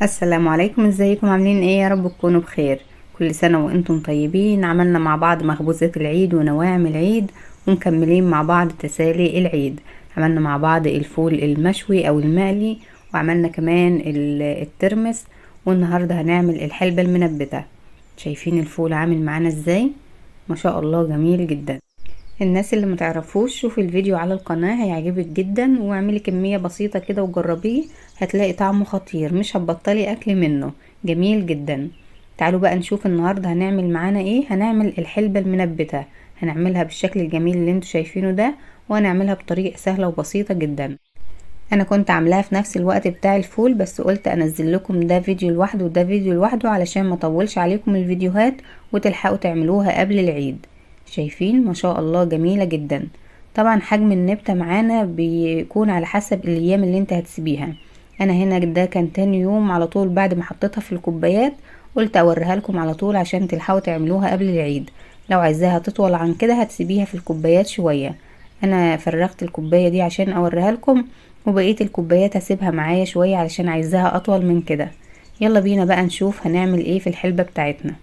السلام عليكم، ازيكم؟ عاملين ايه؟ يا رب تكونوا بخير. كل سنة وانتم طيبين. عملنا مع بعض مخبوزات العيد ونواعم العيد، ومكملين مع بعض تسالي العيد. عملنا مع بعض الفول المشوي او المقلي، وعملنا كمان الترمس. والنهاردة هنعمل الحلبة المنبتة. شايفين الفول عامل معانا ازاي؟ ما شاء الله، جميل جدا. الناس اللي متعرفوش، شوفي الفيديو على القناة هيعجبك جدا، واعملي كمية بسيطة كده وجربيه. هتلاقي طعمه خطير، مش هتبطلي اكل منه. جميل جدا. تعالوا بقى نشوف النهاردة هنعمل معانا ايه. هنعمل الحلبة المنبتة. هنعملها بالشكل الجميل اللي انتوا شايفينه ده، وهنعملها بطريقة سهلة وبسيطة جدا. انا كنت عاملاها في نفس الوقت بتاع الفول، بس قلت انزل لكم ده فيديو لوحده وده فيديو لوحده علشان ما اطولش عليكم الفيديوهات، وتلحقوا تعملوها قبل العيد. شايفين؟ ما شاء الله، جميلة جدا. طبعا حجم النبتة معانا بيكون على حسب الايام اللي انت هتسيبيها. انا هنا ده كان تاني يوم على طول بعد ما حطيتها في الكوبايات. قلت اوريها لكم على طول عشان تلحقوا تعملوها قبل العيد. لو عايزاها تطول عن كده هتسيبيها في الكوبايات شوية. انا فرغت الكوباية دي عشان اوريها لكم، وبقية الكوبايات هسيبها معايا شوية علشان عايزاها اطول من كده. يلا بينا بقى نشوف هنعمل ايه في الحلبة بتاعتنا.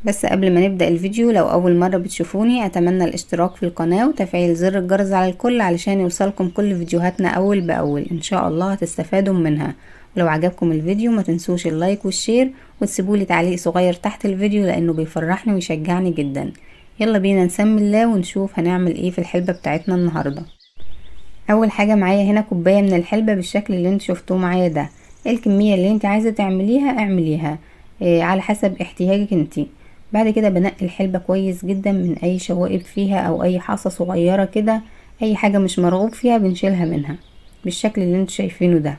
بس قبل ما نبدأ الفيديو، لو اول مرة بتشوفوني اتمنى الاشتراك في القناة وتفعيل زر الجرس على الكل علشان يوصلكم كل فيديوهاتنا اول باول. ان شاء الله هتستفادوا منها. ولو عجبكم الفيديو ما تنسوش اللايك والشير، وتسيبولي تعليق صغير تحت الفيديو لانه بيفرحني ويشجعني جدا. يلا بينا نسمي الله ونشوف هنعمل ايه في الحلبة بتاعتنا النهاردة. اول حاجة معايا هنا كوباية من الحلبة بالشكل اللي انت شفتوه معايا ده. الكمية اللي انت عايزة تعمليها اعمليها على حسب احتياجك انت. بعد كده بنقي الحلبة كويس جدا من اي شوائب فيها او اي حصى صغيرة كده. اي حاجة مش مرغوب فيها بنشيلها منها بالشكل اللي انت شايفينه ده.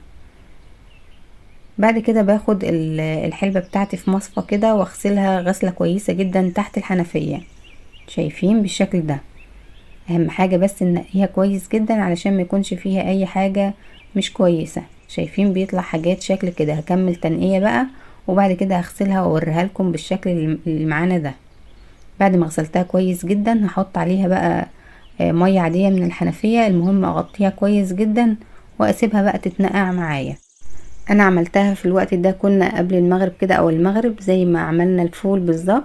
بعد كده باخد الحلبة بتاعتي في مصفى كده واغسلها غسلة كويسة جدا تحت الحنفية. شايفين بالشكل ده؟ اهم حاجة بس ننقيها كويس جدا علشان ما يكونش فيها اي حاجة مش كويسة. شايفين بيطلع حاجات شكل كده. هكمل تنقية بقى، وبعد كده هغسلها واوريها لكم بالشكل اللي معانا ده. بعد ما غسلتها كويس جدا هحط عليها بقى مية عادية من الحنفية. المهم اغطيها كويس جدا واسيبها بقى تتنقع معايا. انا عملتها في الوقت ده، كنا قبل المغرب كده او المغرب زي ما عملنا الفول بالظبط.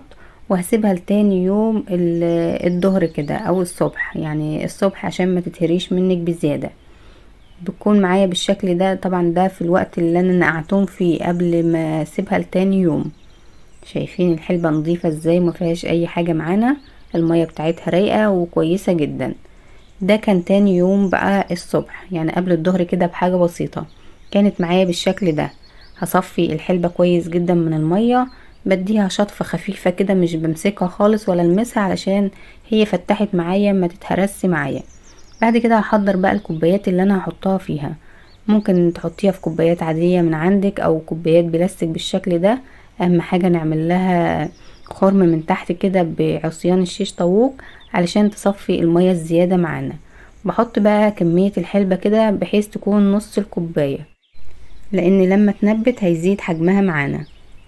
وهسيبها لتاني يوم الظهر كده او الصبح، يعني الصبح عشان ما تتهريش منك بزيادة. بتكون معايا بالشكل ده. طبعا ده في الوقت اللي انا نقعتهم فيه قبل ما اسيبها لتاني يوم. شايفين الحلبة نظيفة ازاي؟ ما فيهاش اي حاجة معانا. المية بتاعتها رايقة وكويسة جدا. ده كان تاني يوم بقى الصبح، يعني قبل الظهر كده بحاجة بسيطة. كانت معايا بالشكل ده. هصفي الحلبة كويس جدا من المية. بديها شطفة خفيفة كده، مش بمسكها خالص ولا المسها علشان هي فتحت معايا ما تتهرسي معايا. بعد كده هحضر بقى الكوبايات اللي انا هحطها فيها. ممكن تحطيها في كوبايات عادية من عندك او كوبايات بلاستيك بالشكل ده. اهم حاجة نعمل لها خرم من تحت كده بعصيان الشيش طاووق علشان تصفي المية الزيادة معانا. بحط بقى كمية الحلبة كده بحيث تكون نص الكوباية، لان لما تنبت هيزيد حجمها معانا.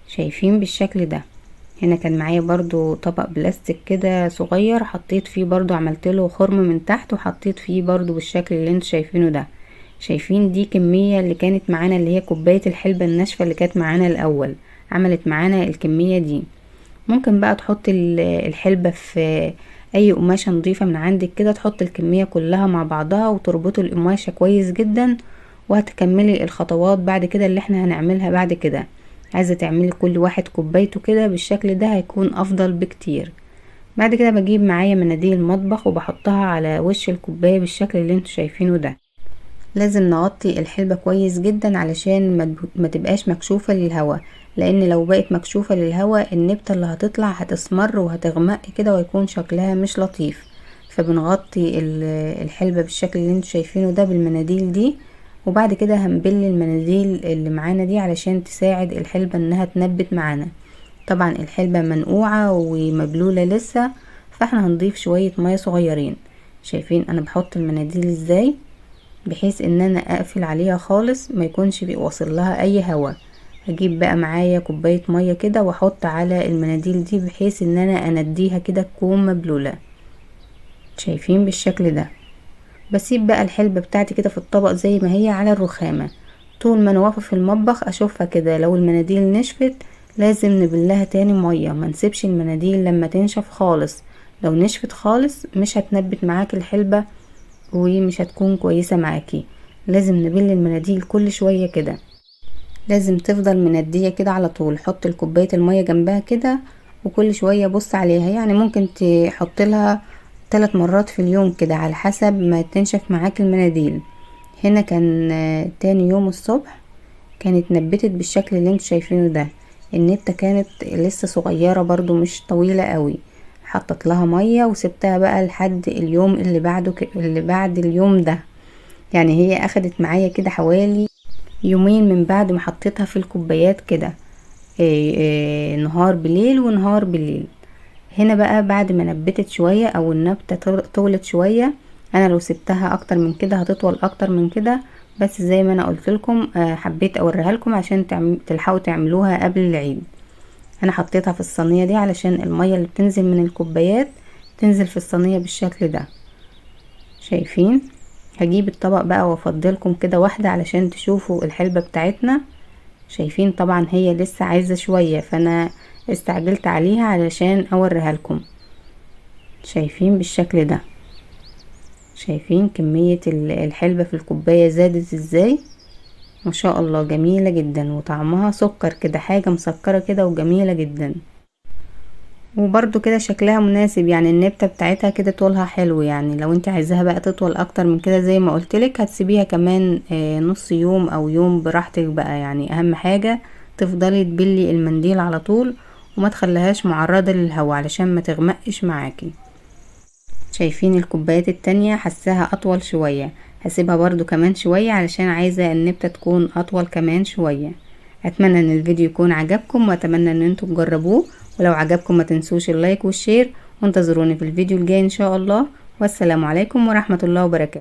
شايفين بالشكل ده؟ هنا كان معايا برضو طبق بلاستيك كده صغير، حطيت فيه برضو، عملت له خرم من تحت وحطيت فيه برضو بالشكل اللي انتوا شايفينه ده. شايفين دي كمية اللي كانت معانا، اللي هي كوباية الحلبة الناشفة اللي كانت معانا الاول. عملت معانا الكمية دي. ممكن بقى تحط الحلبة في اي قماشة نظيفة من عندك كده، تحط الكمية كلها مع بعضها وتربط القماشة كويس جدا. وهتكملي الخطوات بعد كده اللي احنا هنعملها بعد كده. عايزة تعملي كل واحد كوبايته كده بالشكل ده هيكون افضل بكتير. بعد كده بجيب معايا مناديل المطبخ وبحطها على وش الكوباية بالشكل اللي انتوا شايفينه ده. لازم نغطي الحلبة كويس جدا علشان ما تبقاش مكشوفة للهواء. لان لو بقت مكشوفة للهواء النبتة اللي هتطلع هتسمر وهتغمق كده ويكون شكلها مش لطيف. فبنغطي الحلبة بالشكل اللي انتوا شايفينه ده بالمناديل دي. وبعد كده هنبل المناديل اللي معانا دي علشان تساعد الحلبة انها تنبت معانا. طبعا الحلبة منقوعة ومبلولة لسه، فاحنا هنضيف شوية مية صغيرين. شايفين انا بحط المناديل ازاي؟ بحيث ان انا اقفل عليها خالص ما يكونش واصل لها اي هواء. هجيب بقى معايا كوباية مية كده واحط على المناديل دي بحيث ان انا انديها كده تكون مبلولة. شايفين بالشكل ده؟ بسيب بقى الحلبة بتاعتي كده في الطبق زي ما هي على الرخامة. طول ما انا واقفه في المطبخ اشوفها كده، لو المناديل نشفت لازم نبلها تاني ميه، ما نسيبش المناديل لما تنشف خالص. لو نشفت خالص مش هتنبت معاكي الحلبة ومش هتكون كويسة معاكي. لازم نبل المناديل كل شوية كده، لازم تفضل مندية كده على طول. حط الكوباية المية جنبها كده وكل شوية بص عليها، يعني ممكن تحط لها 3 مرات في اليوم كده على حسب ما تنشف معاك المناديل. هنا كان تاني يوم الصبح كانت نبتت بالشكل اللي انتوا شايفينه ده. النبتة كانت لسه صغيرة برضو مش طويلة قوي. حطت لها مية وسبتها بقى لحد اليوم اللي بعده اللي بعد اليوم ده. يعني هي اخدت معايا كده حوالي يومين من بعد ما حطيتها في الكوبايات كده، نهار بليل ونهار بالليل. هنا بقى بعد ما نبتت شوية او النبتة طولت شوية، انا لو سبتها اكتر من كده هتطول اكتر من كده، بس زي ما انا قلت لكم حبيت اوريها لكم عشان تلحقوا تعملوها قبل العيد. انا حطيتها في الصينية دي علشان المية اللي بتنزل من الكوبايات تنزل في الصينية بالشكل ده. شايفين؟ هجيب الطبق بقى وافضلكم كده واحدة علشان تشوفوا الحلبة بتاعتنا. شايفين؟ طبعا هي لسه عايزة شوية فانا استعجلت عليها علشان اوريها لكم. شايفين بالشكل ده؟ شايفين كمية الحلبة في الكوباية زادت ازاي؟ ما شاء الله، جميلة جدا وطعمها سكر كده، حاجة مسكرة كده وجميلة جدا. وبرضو كده شكلها مناسب، يعني النبتة بتاعتها كده طولها حلو. يعني لو انت عايزاها بقى تطول اكتر من كده زي ما قلتلك هتسيبيها كمان نص يوم او يوم براحتك بقى. يعني اهم حاجة تفضلي تبلي المنديل على طول وما تخليهاش معرضة للهواء علشان ما تغمقش معاكي. شايفين الكوبايات التانية حساها اطول شوية، هسيبها برضو كمان شوية علشان عايزة النبتة تكون اطول كمان شوية. اتمنى ان الفيديو يكون عجبكم واتمنى ان انتم تجربوه، ولو عجبكم ما تنسوش اللايك والشير، وانتظروني في الفيديو الجاي ان شاء الله. والسلام عليكم ورحمة الله وبركاته.